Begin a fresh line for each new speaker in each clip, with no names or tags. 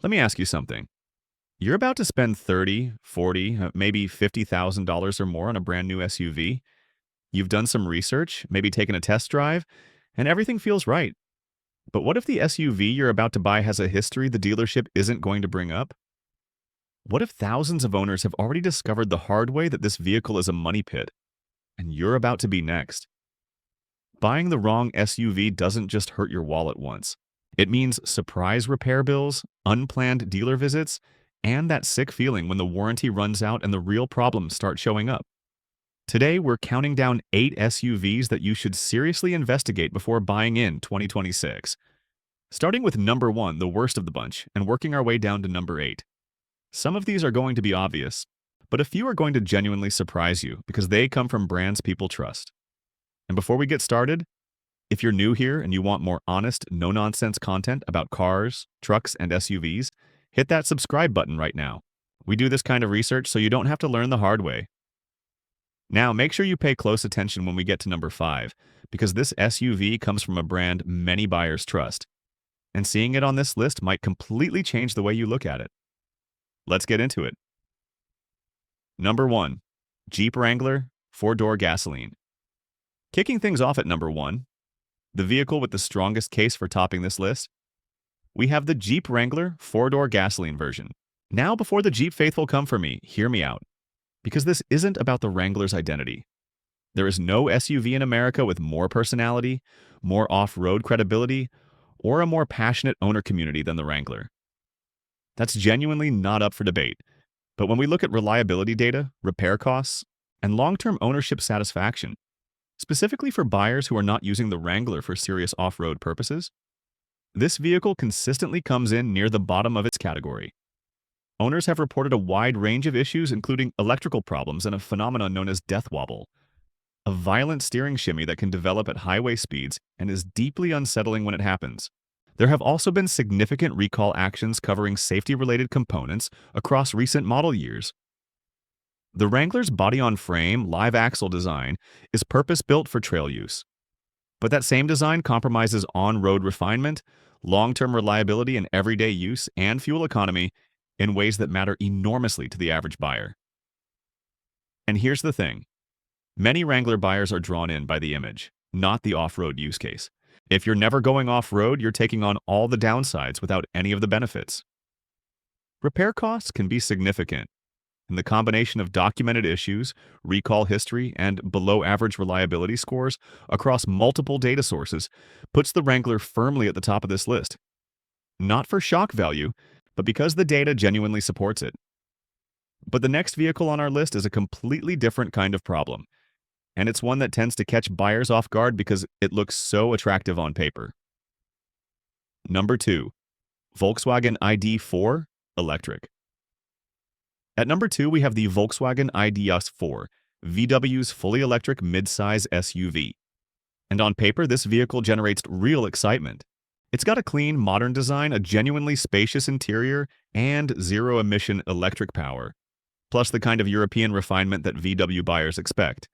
Let me ask you something. You're about to spend 30, 40, maybe $50,000 or more on a brand new SUV. You've done some research, maybe taken a test drive, and everything feels right. But what if the SUV you're about to buy has a history the dealership isn't going to bring up? What if thousands of owners have already discovered the hard way that this vehicle is a money pit, and you're about to be next? Buying the wrong SUV doesn't just hurt your wallet once. It means surprise repair bills, unplanned dealer visits, and that sick feeling when the warranty runs out and the real problems start showing up. Today, we're counting down 8 SUVs that you should seriously investigate before buying in 2026. Starting with number 1, the worst of the bunch, and working our way down to number 8. Some of these are going to be obvious, but a few are going to genuinely surprise you because they come from brands people trust. And before we get started, if you're new here and you want more honest, no-nonsense content about cars, trucks, and SUVs, hit that subscribe button right now. We do this kind of research so you don't have to learn the hard way. Now, make sure you pay close attention when we get to number 5, because this SUV comes from a brand many buyers trust. And seeing it on this list might completely change the way you look at it. Let's get into it. Number 1. Jeep Wrangler 4-door gasoline. Kicking things off at number 1, the vehicle with the strongest case for topping this list, we have the Jeep Wrangler 4-door gasoline version. Now, before the Jeep faithful come for me, hear me out. Because this isn't about the Wrangler's identity. There is no SUV in America with more personality, more off-road credibility, or a more passionate owner community than the Wrangler. That's genuinely not up for debate. But when we look at reliability data, repair costs, and long-term ownership satisfaction, specifically for buyers who are not using the Wrangler for serious off-road purposes, this vehicle consistently comes in near the bottom of its category. Owners have reported a wide range of issues, including electrical problems and a phenomenon known as death wobble, a violent steering shimmy that can develop at highway speeds and is deeply unsettling when it happens. There have also been significant recall actions covering safety-related components across recent model years. The Wrangler's body-on-frame, live axle design is purpose-built for trail use. But that same design compromises on-road refinement, long-term reliability in everyday use, and fuel economy in ways that matter enormously to the average buyer. And here's the thing. Many Wrangler buyers are drawn in by the image, not the off-road use case. If you're never going off-road, you're taking on all the downsides without any of the benefits. Repair costs can be significant, and the combination of documented issues, recall history, and below-average reliability scores across multiple data sources puts the Wrangler firmly at the top of this list. Not for shock value, but because the data genuinely supports it. But the next vehicle on our list is a completely different kind of problem, and it's one that tends to catch buyers off guard because it looks so attractive on paper. Number 2. Volkswagen ID.4 Electric. At number 2, we have the Volkswagen ID.4, VW's fully electric midsize SUV. And on paper, this vehicle generates real excitement. It's got a clean, modern design, a genuinely spacious interior, and zero-emission electric power, plus the kind of European refinement that VW buyers expect.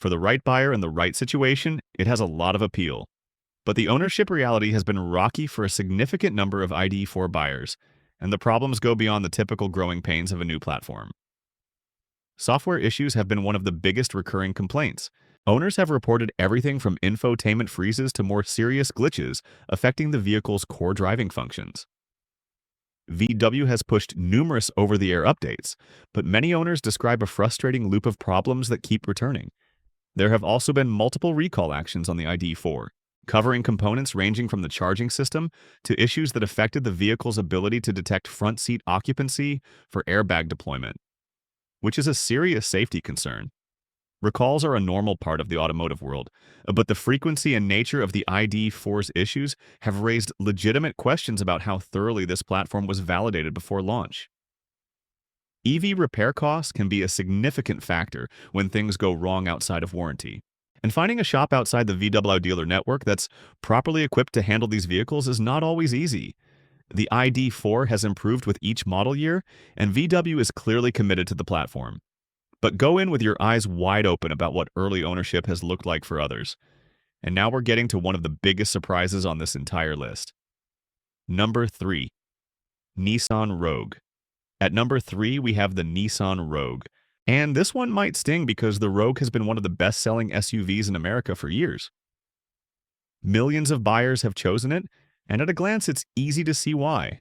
For the right buyer in the right situation, it has a lot of appeal. But the ownership reality has been rocky for a significant number of ID.4 buyers, and the problems go beyond the typical growing pains of a new platform. Software issues have been one of the biggest recurring complaints. Owners have reported everything from infotainment freezes to more serious glitches affecting the vehicle's core driving functions. VW has pushed numerous over-the-air updates, but many owners describe a frustrating loop of problems that keep returning. There have also been multiple recall actions on the ID.4, covering components ranging from the charging system to issues that affected the vehicle's ability to detect front seat occupancy for airbag deployment, which is a serious safety concern. Recalls are a normal part of the automotive world, but the frequency and nature of the ID.4's issues have raised legitimate questions about how thoroughly this platform was validated before launch. EV repair costs can be a significant factor when things go wrong outside of warranty. And finding a shop outside the VW dealer network that's properly equipped to handle these vehicles is not always easy. The ID.4 has improved with each model year, and VW is clearly committed to the platform. But go in with your eyes wide open about what early ownership has looked like for others. And now we're getting to one of the biggest surprises on this entire list. Number 3. Nissan Rogue. At number 3, we have the Nissan Rogue. And this one might sting because the Rogue has been one of the best-selling SUVs in America for years. Millions of buyers have chosen it, and at a glance it's easy to see why.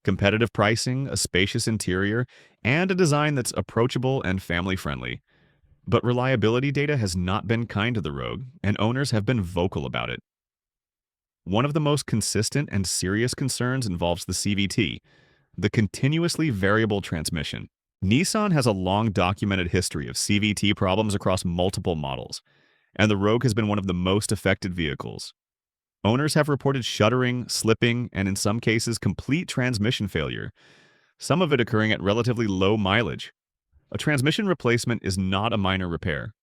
Competitive pricing, a spacious interior, and a design that's approachable and family-friendly. But reliability data has not been kind to the Rogue, and owners have been vocal about it. One of the most consistent and serious concerns involves the CVT, the continuously variable transmission. Nissan has a long documented history of CVT problems across multiple models, and the Rogue has been one of the most affected vehicles. Owners have reported shuddering, slipping, and in some cases complete transmission failure, some of it occurring at relatively low mileage. A transmission replacement is not a minor repair.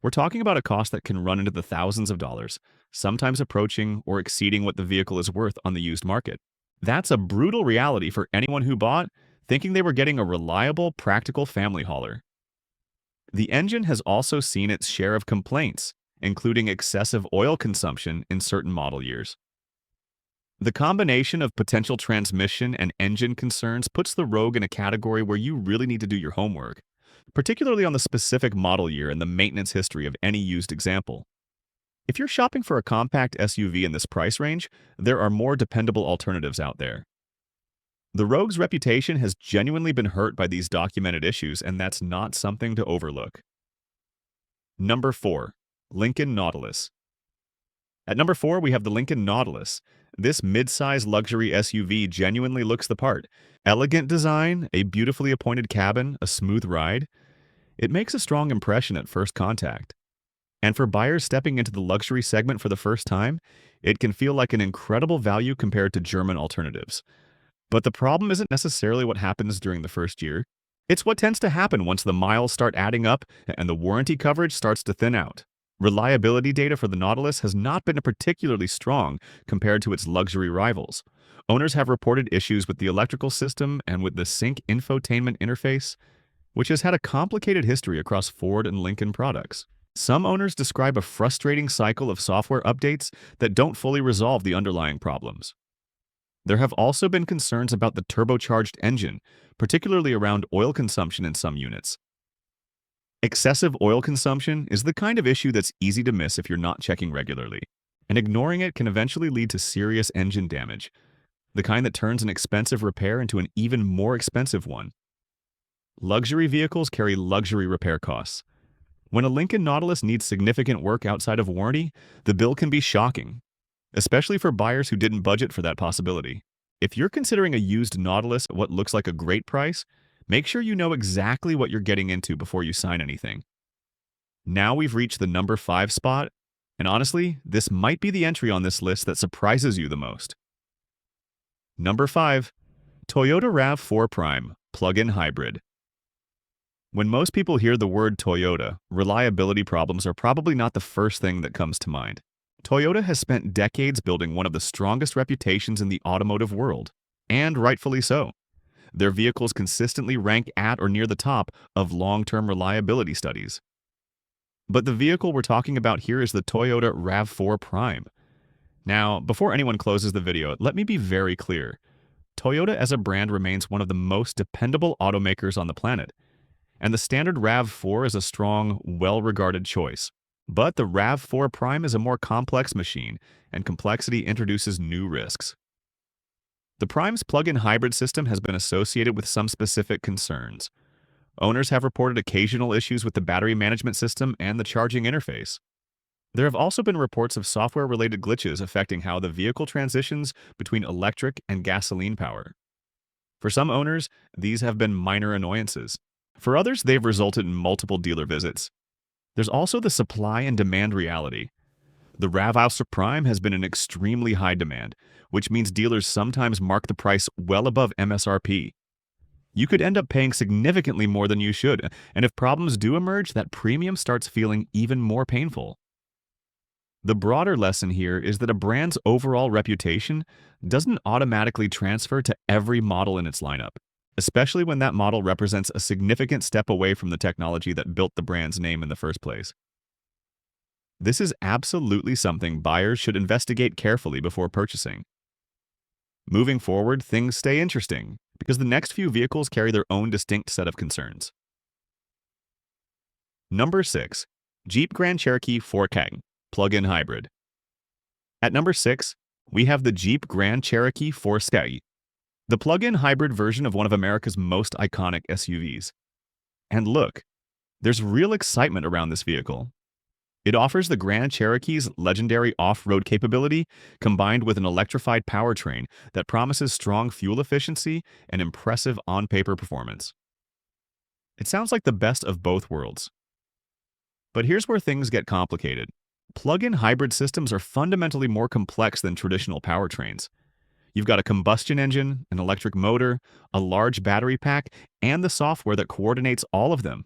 We're talking about a cost that can run into the thousands of dollars, sometimes approaching or exceeding what the vehicle is worth on the used market. That's a brutal reality for anyone who bought, thinking they were getting a reliable, practical family hauler. The engine has also seen its share of complaints, including excessive oil consumption in certain model years. The combination of potential transmission and engine concerns puts the Rogue in a category where you really need to do your homework, particularly on the specific model year and the maintenance history of any used example. If you're shopping for a compact SUV in this price range, there are more dependable alternatives out there. The Rogue's reputation has genuinely been hurt by these documented issues, and that's not something to overlook. Number 4. Lincoln Nautilus. At number 4, we have the Lincoln Nautilus. This mid-size luxury SUV genuinely looks the part. Elegant design, a beautifully appointed cabin, a smooth ride. It makes a strong impression at first contact. And for buyers stepping into the luxury segment for the first time, it can feel like an incredible value compared to German alternatives. But the problem isn't necessarily what happens during the first year. It's what tends to happen once the miles start adding up and the warranty coverage starts to thin out. Reliability data for the Nautilus has not been particularly strong compared to its luxury rivals. Owners have reported issues with the electrical system and with the Sync infotainment interface, which has had a complicated history across Ford and Lincoln products. Some owners describe a frustrating cycle of software updates that don't fully resolve the underlying problems. There have also been concerns about the turbocharged engine, particularly around oil consumption in some units. Excessive oil consumption is the kind of issue that's easy to miss if you're not checking regularly, and ignoring it can eventually lead to serious engine damage, the kind that turns an expensive repair into an even more expensive one. Luxury vehicles carry luxury repair costs. When a Lincoln Nautilus needs significant work outside of warranty, the bill can be shocking, especially for buyers who didn't budget for that possibility. If you're considering a used Nautilus at what looks like a great price, make sure you know exactly what you're getting into before you sign anything. Now we've reached the number 5 spot, and honestly, this might be the entry on this list that surprises you the most. Number 5. Toyota RAV4 Prime Plug-in Hybrid. When most people hear the word Toyota, reliability problems are probably not the first thing that comes to mind. Toyota has spent decades building one of the strongest reputations in the automotive world, and rightfully so. Their vehicles consistently rank at or near the top of long-term reliability studies. But the vehicle we're talking about here is the Toyota RAV4 Prime. Now, before anyone closes the video, let me be very clear. Toyota as a brand remains one of the most dependable automakers on the planet, and the standard RAV4 is a strong, well-regarded choice. But the RAV4 Prime is a more complex machine, and complexity introduces new risks. The Prime's plug-in hybrid system has been associated with some specific concerns. Owners have reported occasional issues with the battery management system and the charging interface. There have also been reports of software-related glitches affecting how the vehicle transitions between electric and gasoline power. For some owners, these have been minor annoyances. For others, they've resulted in multiple dealer visits. There's also the supply and demand reality. The RAV4 Prime has been in extremely high demand, which means dealers sometimes mark the price well above MSRP. You could end up paying significantly more than you should, and if problems do emerge, that premium starts feeling even more painful. The broader lesson here is that a brand's overall reputation doesn't automatically transfer to every model in its lineup, especially when that model represents a significant step away from the technology that built the brand's name in the first place. This is absolutely something buyers should investigate carefully before purchasing. Moving forward, things stay interesting, because the next few vehicles carry their own distinct set of concerns. Number 6. Jeep Grand Cherokee 4CAG, plug-in hybrid. At number 6, we have the Jeep Grand Cherokee 4CAG, the plug-in hybrid version of one of America's most iconic SUVs. And look, there's real excitement around this vehicle. It offers the Grand Cherokee's legendary off-road capability combined with an electrified powertrain that promises strong fuel efficiency and impressive on-paper performance. It sounds like the best of both worlds. But here's where things get complicated. Plug-in hybrid systems are fundamentally more complex than traditional powertrains. You've got a combustion engine, an electric motor, a large battery pack, and the software that coordinates all of them.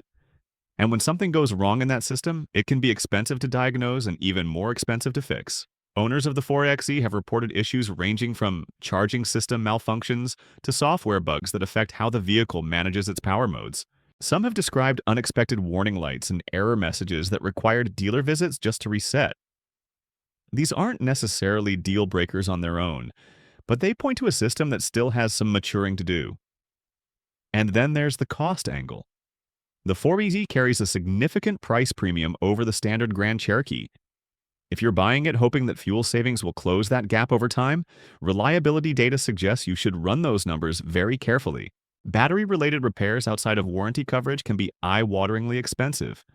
And when something goes wrong in that system, it can be expensive to diagnose and even more expensive to fix. Owners of the 4xe have reported issues ranging from charging system malfunctions to software bugs that affect how the vehicle manages its power modes. Some have described unexpected warning lights and error messages that required dealer visits just to reset. These aren't necessarily deal breakers on their own, but they point to a system that still has some maturing to do. And then there's the cost angle. The 4xe carries a significant price premium over the standard Grand Cherokee. If you're buying it hoping that fuel savings will close that gap over time, reliability data suggests you should run those numbers very carefully. Battery-related repairs outside of warranty coverage can be eye-wateringly expensive.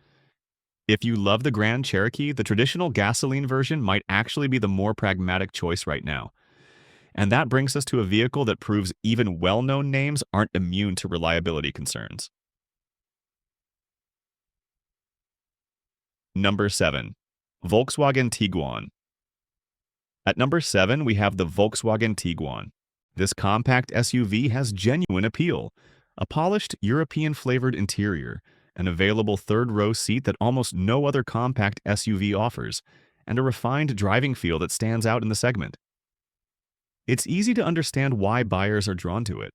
If you love the Grand Cherokee, the traditional gasoline version might actually be the more pragmatic choice right now. And that brings us to a vehicle that proves even well-known names aren't immune to reliability concerns. Number 7. Volkswagen Tiguan. At number 7, we have the Volkswagen Tiguan. This compact SUV has genuine appeal, a polished European-flavored interior, an available third-row seat that almost no other compact SUV offers, and a refined driving feel that stands out in the segment. It's easy to understand why buyers are drawn to it.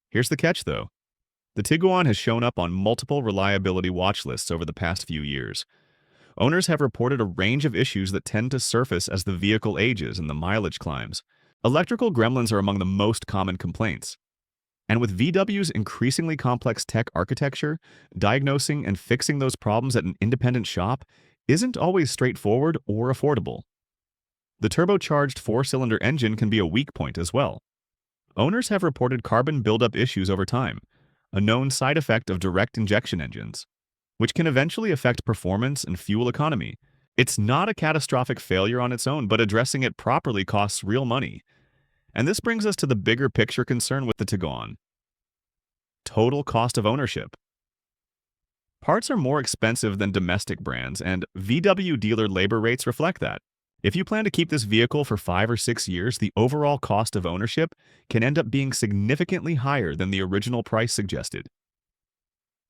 Here's the catch, though. The Tiguan has shown up on multiple reliability watch lists over the past few years. Owners have reported a range of issues that tend to surface as the vehicle ages and the mileage climbs. Electrical gremlins are among the most common complaints. And with VW's increasingly complex tech architecture, diagnosing and fixing those problems at an independent shop isn't always straightforward or affordable. The turbocharged four-cylinder engine can be a weak point as well. Owners have reported carbon buildup issues over time, a known side effect of direct injection engines, which can eventually affect performance and fuel economy. It's not a catastrophic failure on its own, but addressing it properly costs real money. And this brings us to the bigger picture concern with the Tiguan: total cost of ownership. Parts are more expensive than domestic brands, and VW dealer labor rates reflect that. If you plan to keep this vehicle for 5 or 6 years, the overall cost of ownership can end up being significantly higher than the original price suggested.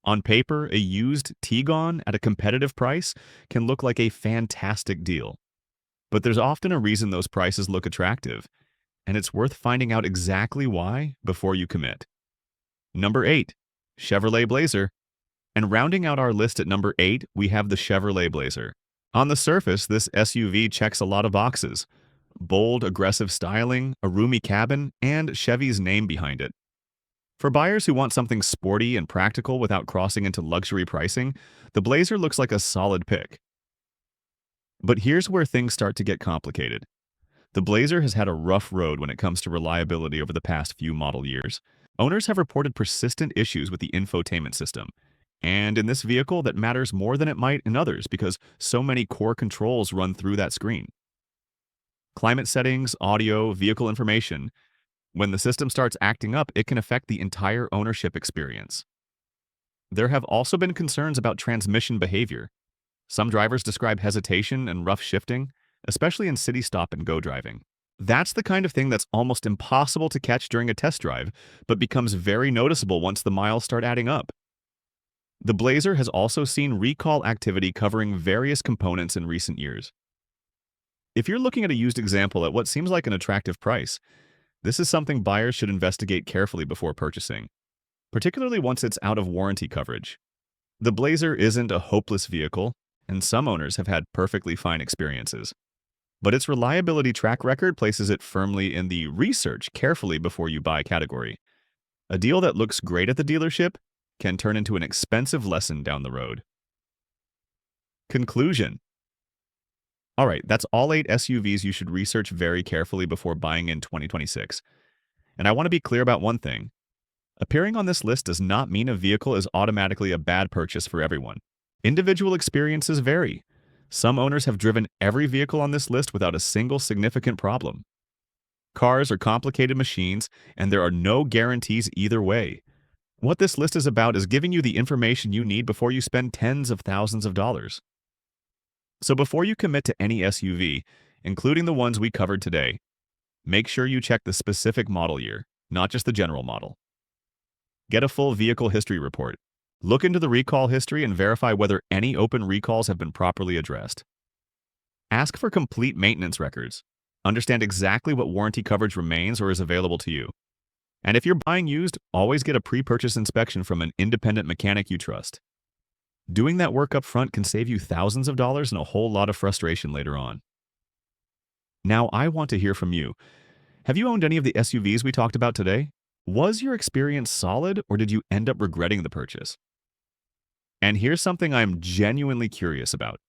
On paper, a used Tiguan at a competitive price can look like a fantastic deal. But there's often a reason those prices look attractive, and it's worth finding out exactly why before you commit. Number 8. Chevrolet Blazer. And rounding out our list at number 8, we have the Chevrolet Blazer. On the surface, this SUV checks a lot of boxes: bold, aggressive styling, a roomy cabin, and Chevy's name behind it. For buyers who want something sporty and practical without crossing into luxury pricing, the Blazer looks like a solid pick. But here's where things start to get complicated. The Blazer has had a rough road when it comes to reliability over the past few model years. Owners have reported persistent issues with the infotainment system. And in this vehicle, that matters more than it might in others because so many core controls run through that screen. Climate settings, audio, vehicle information. When the system starts acting up, it can affect the entire ownership experience. There have also been concerns about transmission behavior. Some drivers describe hesitation and rough shifting, especially in city stop-and-go driving. That's the kind of thing that's almost impossible to catch during a test drive, but becomes very noticeable once the miles start adding up. The Blazer has also seen recall activity covering various components in recent years. If you're looking at a used example at what seems like an attractive price, this is something buyers should investigate carefully before purchasing, particularly once it's out of warranty coverage. The Blazer isn't a hopeless vehicle, and some owners have had perfectly fine experiences. but its reliability track record places it firmly in the research carefully before you buy category. A deal that looks great at the dealership can turn into an expensive lesson down the road. Conclusion. All right, that's all 8 SUVs you should research very carefully before buying in 2026. And I want to be clear about one thing. Appearing on this list does not mean a vehicle is automatically a bad purchase for everyone. Individual experiences vary. Some owners have driven every vehicle on this list without a single significant problem. Cars are complicated machines, and there are no guarantees either way. What this list is about is giving you the information you need before you spend tens of thousands of dollars. So before you commit to any SUV, including the ones we covered today, make sure you check the specific model year, not just the general model. Get a full vehicle history report. Look into the recall history and verify whether any open recalls have been properly addressed. Ask for complete maintenance records. Understand exactly what warranty coverage remains or is available to you. And if you're buying used, always get a pre-purchase inspection from an independent mechanic you trust. Doing that work up front can save you thousands of dollars and a whole lot of frustration later on. Now, I want to hear from you. Have you owned any of the SUVs we talked about today? Was your experience solid, or did you end up regretting the purchase? And here's something I'm genuinely curious about.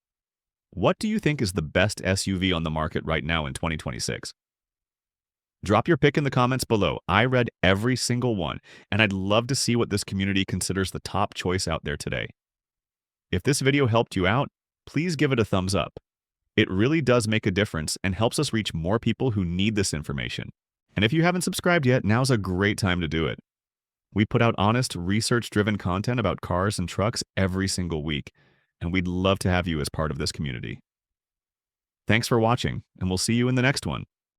What do you think is the best SUV on the market right now in 2026? Drop your pick in the comments below. I read every single one, and I'd love to see what this community considers the top choice out there today. If this video helped you out, please give it a thumbs up. It really does make a difference and helps us reach more people who need this information. And if you haven't subscribed yet, now's a great time to do it. We put out honest, research-driven content about cars and trucks every single week, and we'd love to have you as part of this community. Thanks for watching, and we'll see you in the next one.